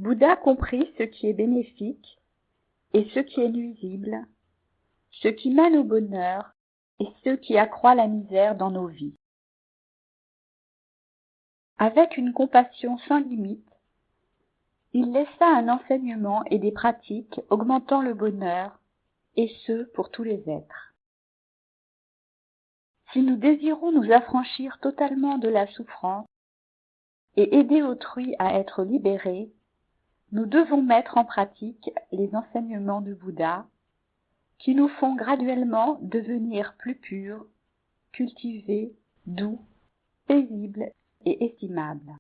Bouddha comprit ce qui est bénéfique et ce qui est nuisible, ce qui mène au bonheur et ce qui accroît la misère dans nos vies. Avec une compassion sans limite, il laissa un enseignement et des pratiques augmentant le bonheur, et ce pour tous les êtres. Si nous désirons nous affranchir totalement de la souffrance et aider autrui à être libéré, nous devons mettre en pratique les enseignements de Bouddha qui nous font graduellement devenir plus purs, cultivés, doux, paisibles et estimables.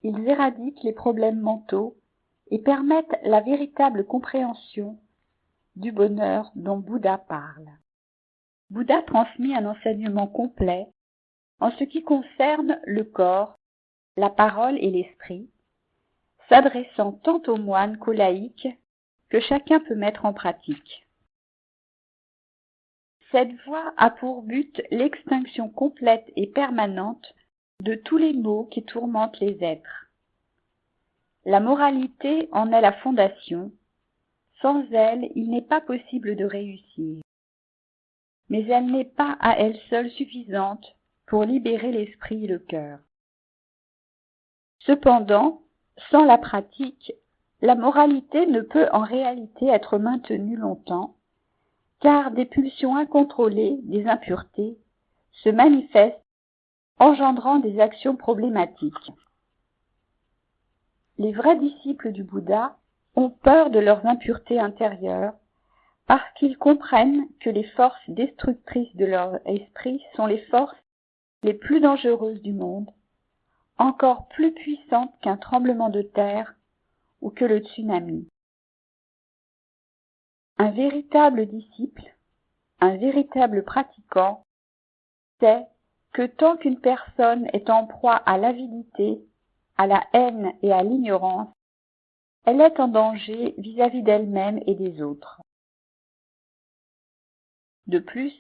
Ils éradiquent les problèmes mentaux et permettent la véritable compréhension du bonheur dont Bouddha parle. Bouddha transmit un enseignement complet en ce qui concerne le corps, la parole et l'esprit, s'adressant tant aux moines qu'aux laïcs, que chacun peut mettre en pratique. Cette voie a pour but l'extinction complète et permanente de tous les maux qui tourmentent les êtres. La moralité en est la fondation. Sans elle, il n'est pas possible de réussir. Mais elle n'est pas à elle seule suffisante pour libérer l'esprit et le cœur. Cependant, sans la pratique, la moralité ne peut en réalité être maintenue longtemps, car des pulsions incontrôlées, des impuretés, se manifestent, engendrant des actions problématiques. Les vrais disciples du Bouddha ont peur de leurs impuretés intérieures, parce qu'ils comprennent que les forces destructrices de leur esprit sont les forces les plus dangereuses du monde, encore plus puissantes qu'un tremblement de terre ou que le tsunami. Un véritable disciple, un véritable pratiquant, sait que tant qu'une personne est en proie à l'avidité, à la haine et à l'ignorance, elle est en danger vis-à-vis d'elle-même et des autres. De plus,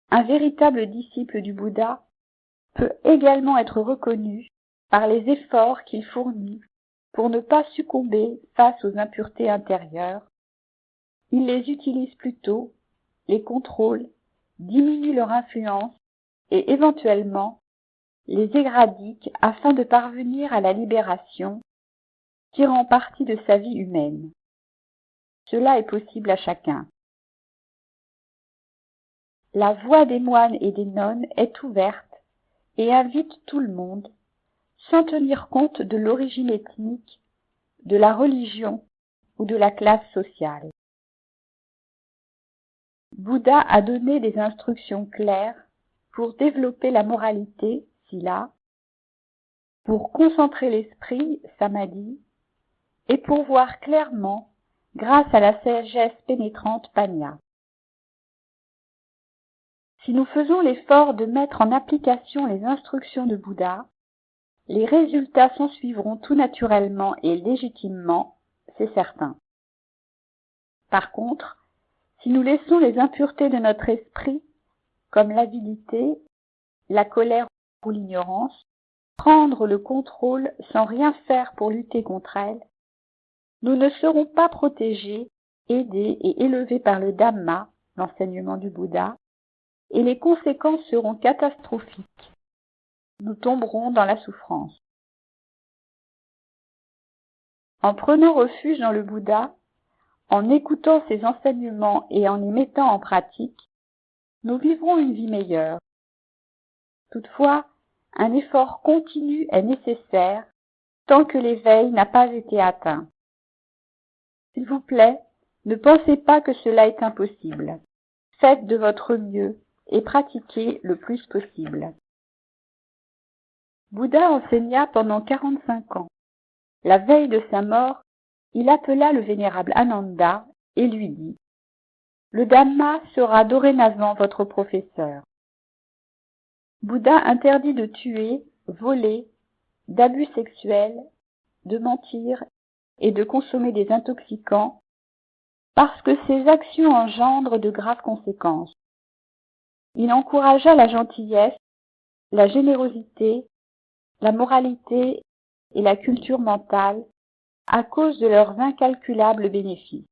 un véritable disciple du Bouddha peut également être reconnu par les efforts qu'il fournit pour ne pas succomber face aux impuretés intérieures. Il les utilise plutôt, les contrôle, diminue leur influence et éventuellement les éradique afin de parvenir à la libération, tirant parti de sa vie humaine. Cela est possible à chacun. La voie des moines et des nonnes est ouverte et invite tout le monde, sans tenir compte de l'origine ethnique, de la religion ou de la classe sociale. Bouddha a donné des instructions claires pour développer la moralité, sila, pour concentrer l'esprit, samadhi, et pour voir clairement grâce à la sagesse pénétrante, panya. Si nous faisons l'effort de mettre en application les instructions de Bouddha, les résultats s'ensuivront tout naturellement et légitimement, c'est certain. Par contre, si nous laissons les impuretés de notre esprit, comme l'avidité, la colère ou l'ignorance, prendre le contrôle sans rien faire pour lutter contre elles, nous ne serons pas protégés, aidés et élevés par le Dhamma, l'enseignement du Bouddha, et les conséquences seront catastrophiques. Nous tomberons dans la souffrance. En prenant refuge dans le Bouddha, en écoutant ses enseignements et en les mettant en pratique, nous vivrons une vie meilleure. Toutefois, un effort continu est nécessaire tant que l'éveil n'a pas été atteint. S'il vous plaît, ne pensez pas que cela est impossible. Faites de votre mieux et pratiquez le plus possible. Bouddha enseigna pendant 45 ans. La veille de sa mort, il appela le vénérable Ananda et lui dit « Le Dhamma sera dorénavant votre professeur. » Bouddha interdit de tuer, voler, d'abus sexuels, de mentir et de consommer des intoxicants parce que ces actions engendrent de graves conséquences. Il encouragea la gentillesse, la générosité, la moralité et la culture mentale à cause de leurs incalculables bénéfices.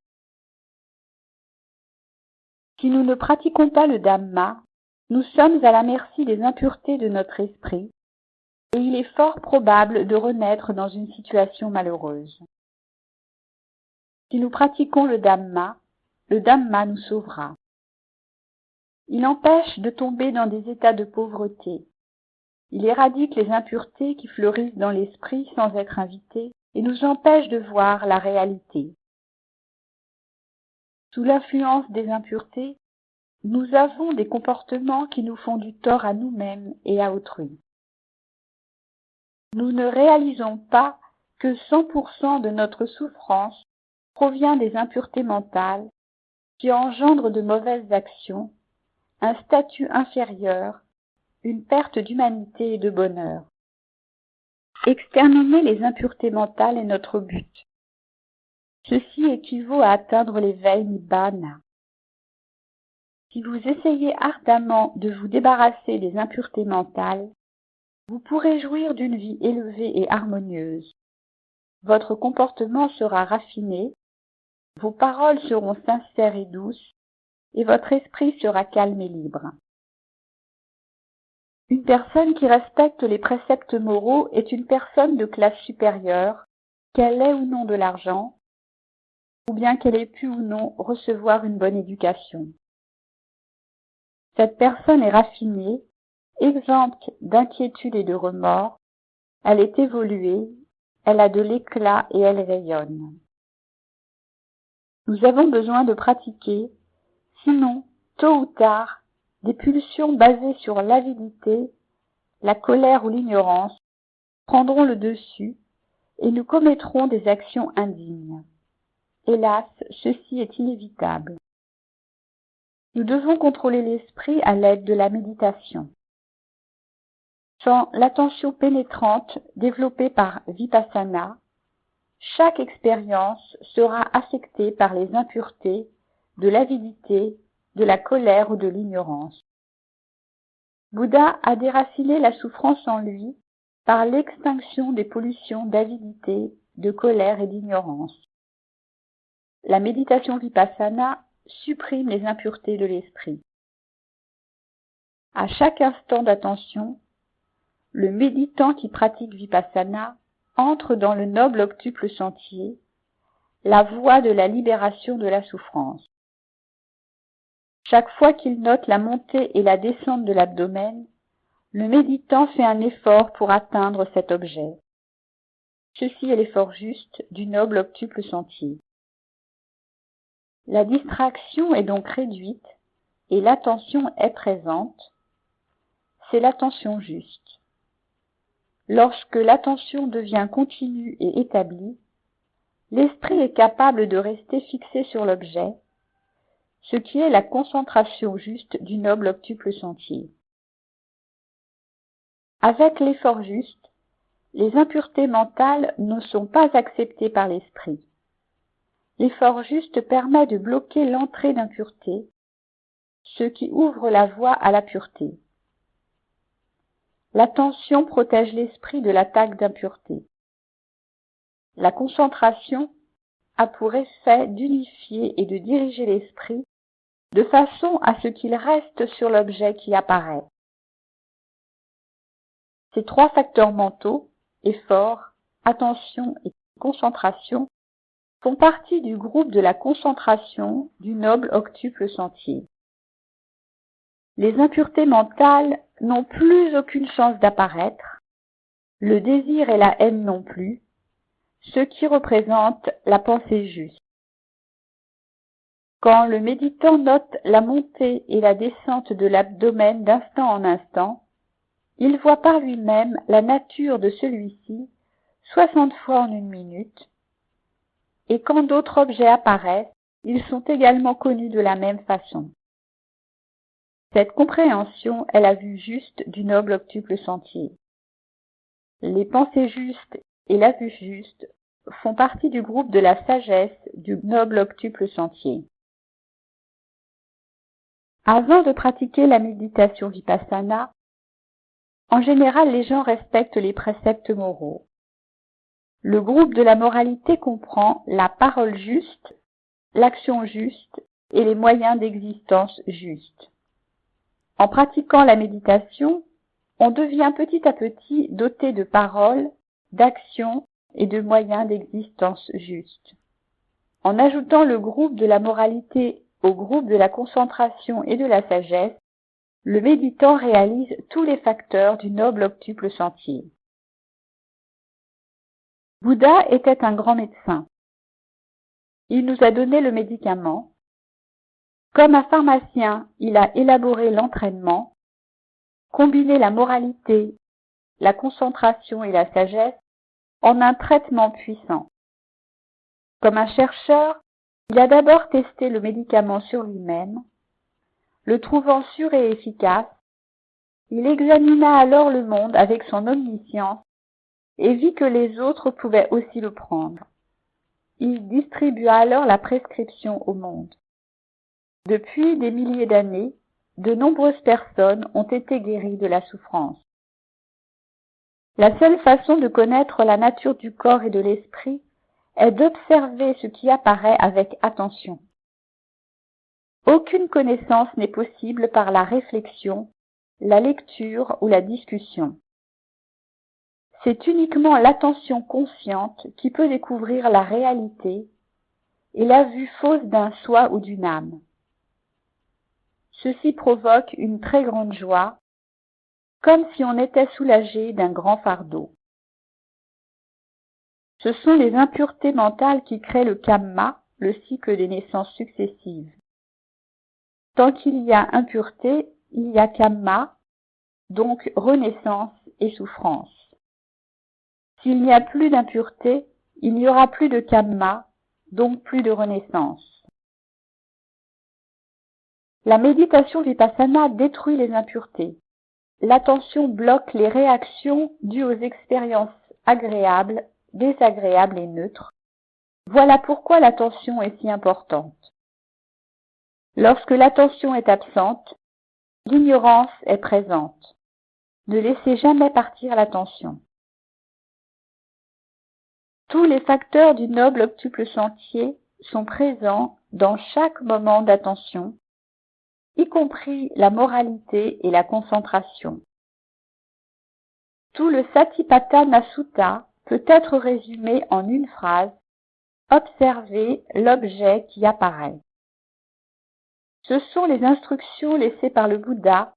Si nous ne pratiquons pas le Dhamma, nous sommes à la merci des impuretés de notre esprit et il est fort probable de renaître dans une situation malheureuse. Si nous pratiquons le Dhamma nous sauvera. Il empêche de tomber dans des états de pauvreté. Il éradique les impuretés qui fleurissent dans l'esprit sans être invités et nous empêche de voir la réalité. Sous l'influence des impuretés, nous avons des comportements qui nous font du tort à nous-mêmes et à autrui. Nous ne réalisons pas que 100% de notre souffrance provient des impuretés mentales qui engendrent de mauvaises actions, un statut inférieur, une perte d'humanité et de bonheur. Exterminer les impuretés mentales est notre but. Ceci équivaut à atteindre l'éveil Nibbana. Si vous essayez ardemment de vous débarrasser des impuretés mentales, vous pourrez jouir d'une vie élevée et harmonieuse. Votre comportement sera raffiné, vos paroles seront sincères et douces, et votre esprit sera calme et libre. Une personne qui respecte les préceptes moraux est une personne de classe supérieure, qu'elle ait ou non de l'argent, ou bien qu'elle ait pu ou non recevoir une bonne éducation. Cette personne est raffinée, exempte d'inquiétude et de remords, elle est évoluée, elle a de l'éclat et elle rayonne. Nous avons besoin de pratiquer, sinon, tôt ou tard, des pulsions basées sur l'avidité, la colère ou l'ignorance prendront le dessus et nous commettrons des actions indignes. Hélas, ceci est inévitable. Nous devons contrôler l'esprit à l'aide de la méditation. Sans l'attention pénétrante développée par Vipassana, chaque expérience sera affectée par les impuretés de l'avidité, de la colère ou de l'ignorance. Bouddha a déraciné la souffrance en lui par l'extinction des pollutions d'avidité, de colère et d'ignorance. La méditation Vipassana supprime les impuretés de l'esprit. À chaque instant d'attention, le méditant qui pratique Vipassana entre dans le noble octuple sentier, la voie de la libération de la souffrance. Chaque fois qu'il note la montée et la descente de l'abdomen, le méditant fait un effort pour atteindre cet objet. Ceci est l'effort juste du noble octuple sentier. La distraction est donc réduite et l'attention est présente. C'est l'attention juste. Lorsque l'attention devient continue et établie, l'esprit est capable de rester fixé sur l'objet, ce qui est la concentration juste du noble octuple sentier. Avec l'effort juste, les impuretés mentales ne sont pas acceptées par l'esprit. L'effort juste permet de bloquer l'entrée d'impureté, ce qui ouvre la voie à la pureté. L'attention protège l'esprit de l'attaque d'impureté. La concentration a pour effet d'unifier et de diriger l'esprit de façon à ce qu'il reste sur l'objet qui apparaît. Ces trois facteurs mentaux, effort, attention et concentration, font partie du groupe de la concentration du noble octuple sentier. Les impuretés mentales n'ont plus aucune chance d'apparaître, le désir et la haine non plus, ce qui représente la pensée juste. Quand le méditant note la montée et la descente de l'abdomen d'instant en instant, il voit par lui-même la nature de celui-ci 60 fois en une minute, et quand d'autres objets apparaissent, ils sont également connus de la même façon. Cette compréhension est la vue juste du noble octuple sentier. Les pensées justes et la vue juste font partie du groupe de la sagesse du noble octuple sentier. Avant de pratiquer la méditation Vipassana, en général les gens respectent les préceptes moraux. Le groupe de la moralité comprend la parole juste, l'action juste et les moyens d'existence justes. En pratiquant la méditation, on devient petit à petit doté de paroles, d'actions et de moyens d'existence justes. En ajoutant le groupe de la moralité au groupe de la concentration et de la sagesse, le méditant réalise tous les facteurs du noble octuple sentier. Bouddha était un grand médecin. Il nous a donné le médicament. Comme un pharmacien, il a élaboré l'entraînement, combiné la moralité, la concentration et la sagesse en un traitement puissant. Comme un chercheur, il a d'abord testé le médicament sur lui-même. Le trouvant sûr et efficace, il examina alors le monde avec son omniscience et vit que les autres pouvaient aussi le prendre. Il distribua alors la prescription au monde. Depuis des milliers d'années, de nombreuses personnes ont été guéries de la souffrance. La seule façon de connaître la nature du corps et de l'esprit est d'observer ce qui apparaît avec attention. Aucune connaissance n'est possible par la réflexion, la lecture ou la discussion. C'est uniquement l'attention consciente qui peut découvrir la réalité et la vue fausse d'un soi ou d'une âme. Ceci provoque une très grande joie, comme si on était soulagé d'un grand fardeau. Ce sont les impuretés mentales qui créent le kamma, le cycle des naissances successives. Tant qu'il y a impureté, il y a kamma, donc renaissance et souffrance. S'il n'y a plus d'impureté, il n'y aura plus de kamma, donc plus de renaissance. La méditation vipassana détruit les impuretés. L'attention bloque les réactions dues aux expériences agréables, désagréables et neutres. Voilà pourquoi l'attention est si importante. Lorsque l'attention est absente, l'ignorance est présente. Ne laissez jamais partir l'attention. Tous les facteurs du noble octuple sentier sont présents dans chaque moment d'attention, y compris la moralité et la concentration. Tout le Satipatthana Sutta peut être résumé en une phrase: observer l'objet qui apparaît. Ce sont les instructions laissées par le Bouddha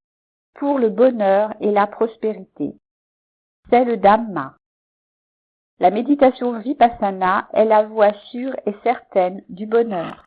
pour le bonheur et la prospérité. C'est le Dhamma. La méditation vipassana est la voie sûre et certaine du bonheur.